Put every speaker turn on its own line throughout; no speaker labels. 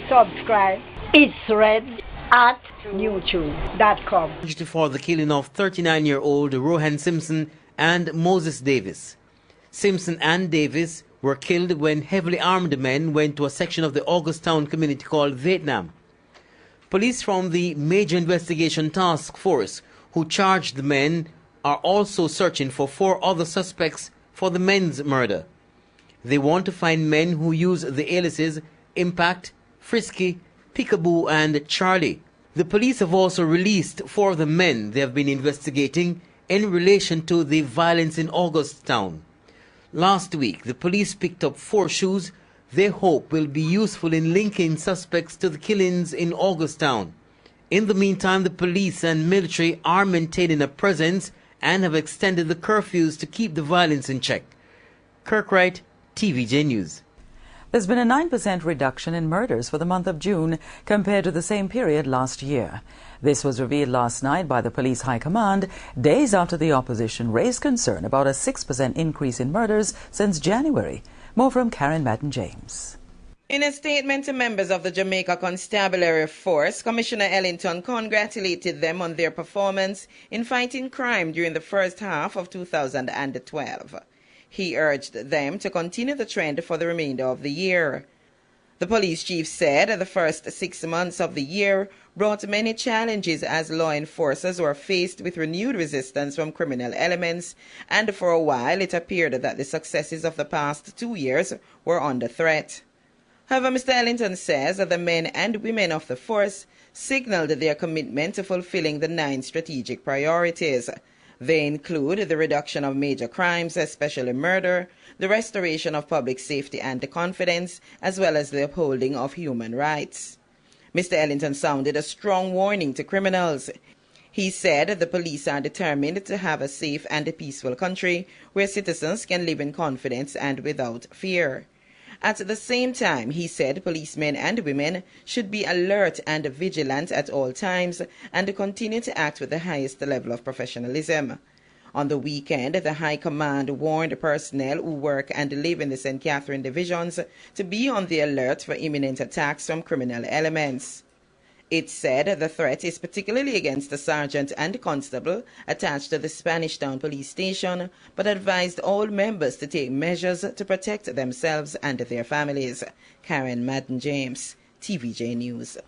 subscribe. It's red at newtune.com.
For the killing of 39-year-old Rohan Simpson and Moses Davis. Simpson and Davis were killed when heavily armed men went to a section of the Augustown community called Vietnam. Police from the Major Investigation Task Force who charged the men are also searching for 4 other suspects for the men's murder. They want to find men who use the aliases Impact, Frisky, Peekaboo and Charlie. The police have also released 4 of the men they have been investigating in relation to the violence in Augustown. Last week, the police picked up 4 shoes they hope will be useful in linking suspects to the killings in Augustown. In the meantime, the police and military are maintaining a presence and have extended the curfews to keep the violence in check. Kirk Wright, TVJ News.
There's been a 9% reduction in murders for the month of June compared to the same period last year. This was revealed last night by the Police High Command, days after the opposition raised concern about a 6% increase in murders since January. More from Karen Madden-James.
In a statement to members of the Jamaica Constabulary Force, Commissioner Ellington congratulated them on their performance in fighting crime during the first half of 2012. He urged them to continue the trend for the remainder of the year. The police chief said the first 6 months of the year brought many challenges as law enforcers were faced with renewed resistance from criminal elements, and for a while it appeared that the successes of the past 2 years were under threat. However, Mr. Ellington says that the men and women of the force signaled their commitment to fulfilling the 9 strategic priorities. They include the reduction of major crimes, especially murder, the restoration of public safety and confidence, as well as the upholding of human rights. Mr. Ellington sounded a strong warning to criminals. He said the police are determined to have a safe and a peaceful country where citizens can live in confidence and without fear. At the same time, he said policemen and women should be alert and vigilant at all times and continue to act with the highest level of professionalism. On the weekend, the High Command warned personnel who work and live in the St. Catherine divisions to be on the alert for imminent attacks from criminal elements. It said the threat is particularly against the sergeant and constable attached to the Spanish Town police station, but advised all members to take measures to protect themselves and their families. Karen Madden-James, TVJ News.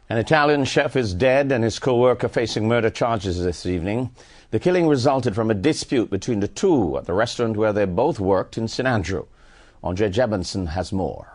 An Italian chef is dead and his co-worker facing murder charges this evening. The killing resulted from a dispute between the two at the restaurant where they both worked in St. Andrew. Andre Jebinson has more.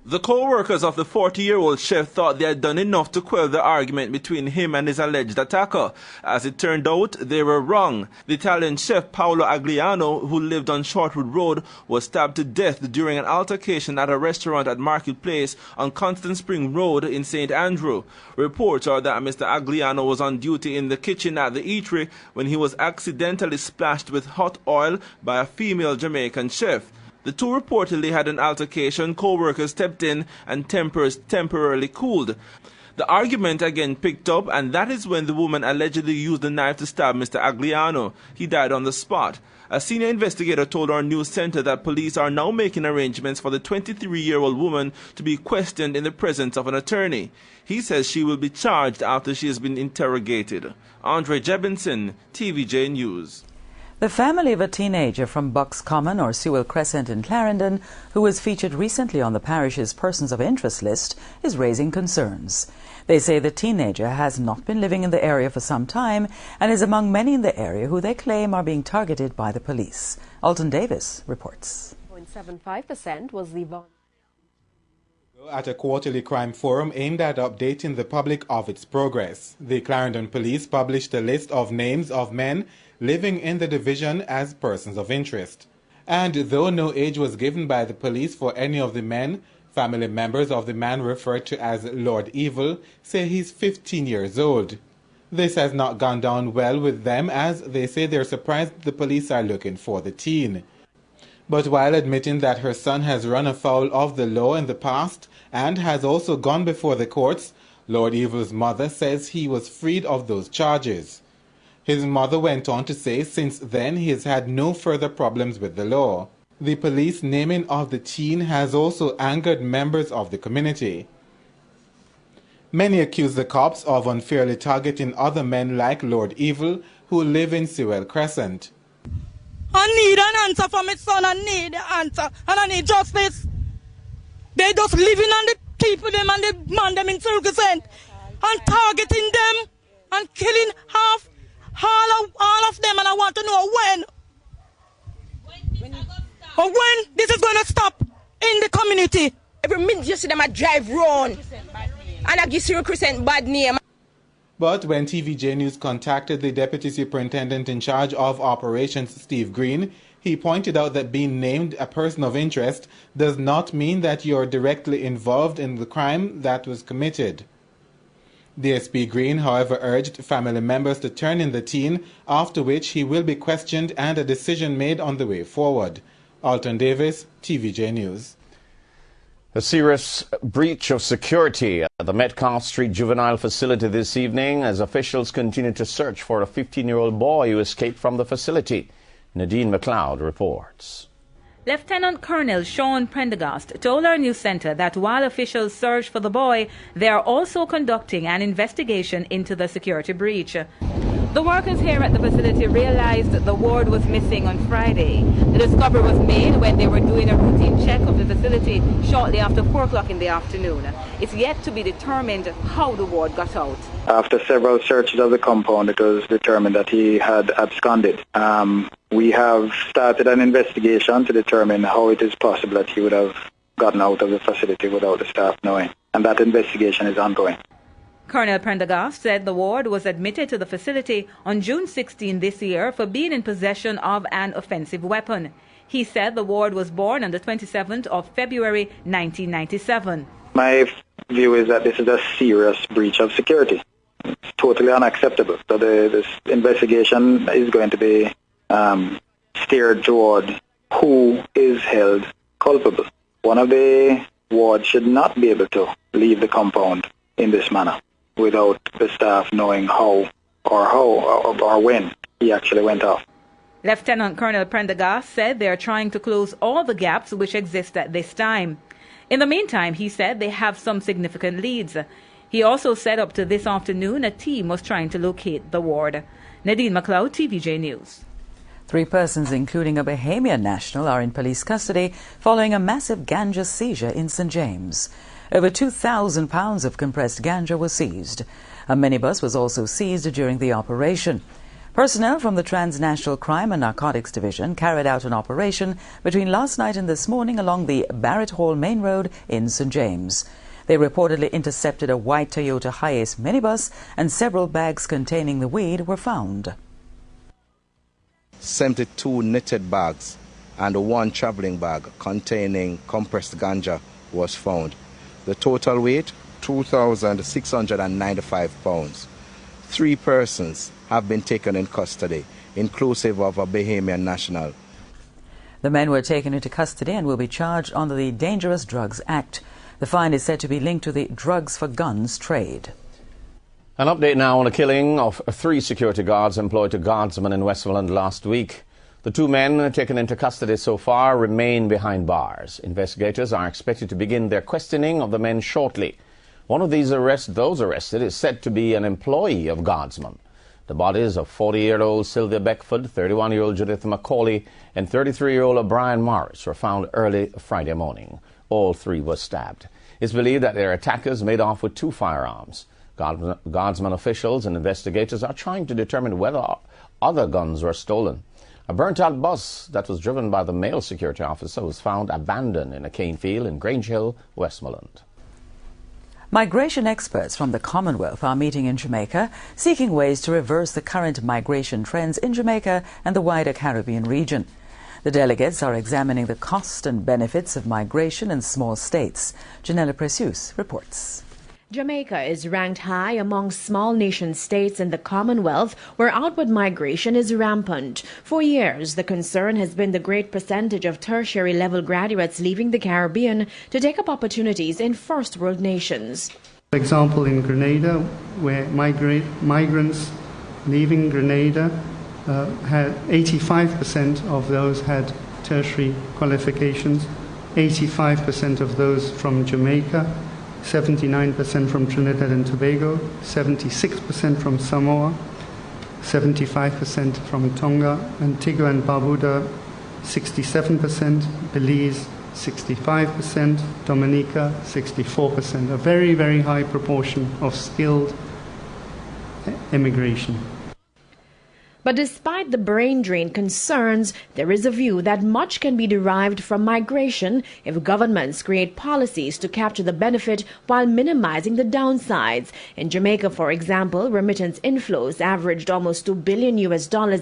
The co-workers of the 40-year-old chef thought they had done enough to quell the argument between him and his alleged attacker. As it turned out, they were wrong. The Italian chef Paolo Agliano, who lived on Shortwood Road, was stabbed to death during an altercation at a restaurant at Market Place on Constant Spring Road in St. Andrew. Reports are that Mr. Agliano was on duty in the kitchen at the eatery when he was accidentally splashed with hot oil by a female Jamaican chef. The two reportedly had an altercation. Co-workers stepped in and tempers temporarily cooled. The argument again picked up, and that is when the woman allegedly used the knife to stab Mr. Agliano. He died on the spot. A senior investigator told our news center that police are now making arrangements for the 23-year-old woman to be questioned in the presence of an attorney. He says she will be charged after she has been interrogated. Andre Jebinson, TVJ News.
The family of a teenager from Bucks Common or Sewell Crescent in Clarendon, who was featured recently on the parish's Persons of Interest list, is raising concerns. They say the teenager has not been living in the area for some time and is among many in the area who they claim are being targeted by the police. Alton Davis reports.
0.75% was the
at a quarterly crime forum aimed at updating the public of its progress. The Clarendon Police published a list of names of men living in the division as persons of interest. And though no age was given by the police for any of the men, family members of the man referred to as Lord Evil say he's 15 years old. This has not gone down well with them, as they say they're surprised the police are looking for the teen. But while admitting that her son has run afoul of the law in the past and has also gone before the courts, Lord Evil's mother says he was freed of those charges. His mother went on to say since then he has had no further problems with the law. The police naming of the teen has also angered members of the community. Many accuse the cops of unfairly targeting other men like Lord Evil who live in Sewell Crescent.
I need an answer for my son. I need an answer. And I need justice. They just living on the people them and the man them in Sewell Crescent and targeting them and killing all of them. And I want to know when this is going to stop in the community.
Every minute you see them, I drive round and I give Sewell Crescent bad name.
But when TVJ News contacted the Deputy Superintendent in charge of operations, Steve Green, he pointed out that being named a person of interest does not mean that you're directly involved in the crime that was committed. DSP Green, however, urged family members to turn in the teen, after which he will be questioned and a decision made on the way forward. Alton Davis, TVJ News.
A serious breach of security at the Metcalfe Street Juvenile Facility this evening as officials continue to search for a 15-year-old boy who escaped from the facility. Nadine McLeod reports.
Lieutenant Colonel Sean Prendergast told our news centre that while officials search for the boy, they are also conducting an investigation into the security breach. The workers here at the facility realized the ward was missing on Friday. The discovery was made when they were doing a routine check of the facility shortly after 4 o'clock in the afternoon. It's yet to be determined how the ward got out.
After several searches of the compound, it was determined that he had absconded. We have started an investigation to determine how it is possible that he would have gotten out of the facility without the staff knowing. And that investigation is ongoing.
Colonel Prendergast said the ward was admitted to the facility on June 16 this year for being in possession of an offensive weapon. He said the ward was born on the 27th of February 1997.
My view is that this is a serious breach of security. It's totally unacceptable. So this investigation is going to be steered toward who is held culpable. One of the wards should not be able to leave the compound in this manner without the staff knowing how or when he actually went off.
Lieutenant Colonel Prendergast said they are trying to close all the gaps which exist at this time. In the meantime, he said they have some significant leads. He also said up to this afternoon a team was trying to locate the ward. Nadine McLeod, TVJ News.
3 persons, including a Bahamian national, are in police custody following a massive ganja seizure in St. James. Over 2,000 pounds of compressed ganja was seized. A minibus was also seized during the operation. Personnel from the Transnational Crime and Narcotics Division carried out an operation between last night and this morning along the Barrett Hall Main Road in St. James. They reportedly intercepted a white Toyota Hiace minibus and several bags containing the weed were found.
72 knitted bags and 1 traveling bag containing compressed ganja was found. The total weight, 2,695 pounds. 3 persons have been taken in custody, inclusive of a Bahamian national.
The men were taken into custody and will be charged under the Dangerous Drugs Act. The find is said to be linked to the drugs for guns trade.
An update now on a killing of 3 security guards employed to guardsmen in Westmoreland last week. The 2 men taken into custody so far remain behind bars. Investigators are expected to begin their questioning of the men shortly. One of those arrested is said to be an employee of guardsmen. The bodies of 40-year-old Sylvia Beckford, 31-year-old Judith Macaulay, and 33-year-old O'Brien Morris were found early Friday morning. All 3 were stabbed. It's believed that their attackers made off with 2 firearms. Guardsmen officials and investigators are trying to determine whether other guns were stolen. A burnt-out bus that was driven by the male security officer was found abandoned in a cane field in Grange Hill, Westmoreland.
Migration experts from the Commonwealth are meeting in Jamaica, seeking ways to reverse the current migration trends in Jamaica and the wider Caribbean region. The delegates are examining the cost and benefits of migration in small states. Janella Precious reports.
Jamaica is ranked high among small nation states in the Commonwealth where outward migration is rampant. For years, the concern has been the great percentage of tertiary level graduates leaving the Caribbean to take up opportunities in first world nations.
For example, in Grenada, where migrants leaving Grenada had 85% of those had tertiary qualifications, 85% of those from Jamaica, 79% from Trinidad and Tobago, 76% from Samoa, 75% from Tonga, Antigua and Barbuda, 67%, Belize, 65%, Dominica, 64%, a very, very high proportion of skilled immigration.
But despite the brain drain concerns, there is a view that much can be derived from migration if governments create policies to capture the benefit while minimizing the downsides. In Jamaica, for example, remittance inflows averaged almost $2 billion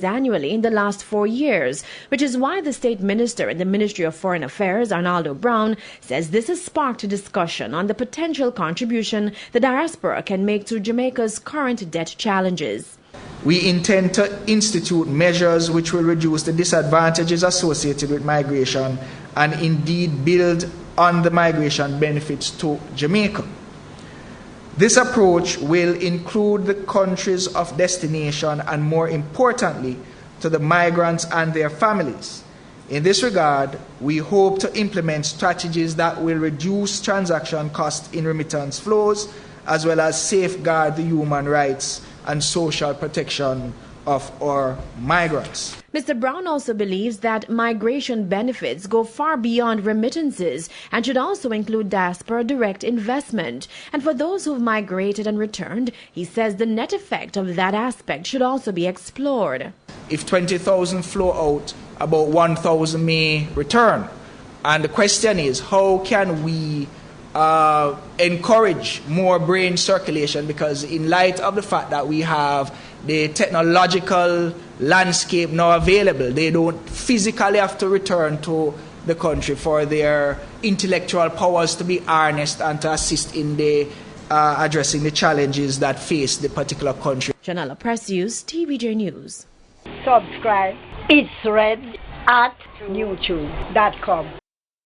annually in the last 4 years, which is why the state minister in the Ministry of Foreign Affairs, Arnaldo Brown, says this has sparked a discussion on the potential contribution the diaspora can make to Jamaica's current debt challenges.
We intend to institute measures which will reduce the disadvantages associated with migration and indeed build on the migration benefits to Jamaica. This approach will include the countries of destination and, more importantly, to the migrants and their families. In this regard, we hope to implement strategies that will reduce transaction costs in remittance flows, as well as safeguard the human rights and social protection of our migrants.
Mr. Brown also believes that migration benefits go far beyond remittances and should also include diaspora direct investment. And for those who've migrated and returned, he says the net effect of that aspect should also be explored.
If 20,000 flow out, about 1,000 may return. And the question is, how can we encourage more brain circulation, because in light of the fact that we have the technological landscape now available, they don't physically have to return to the country for their intellectual powers to be harnessed and to assist in the addressing the challenges that face the particular country.
Janella Precious, TVJ News.
Subscribe. It's red at newtune.com.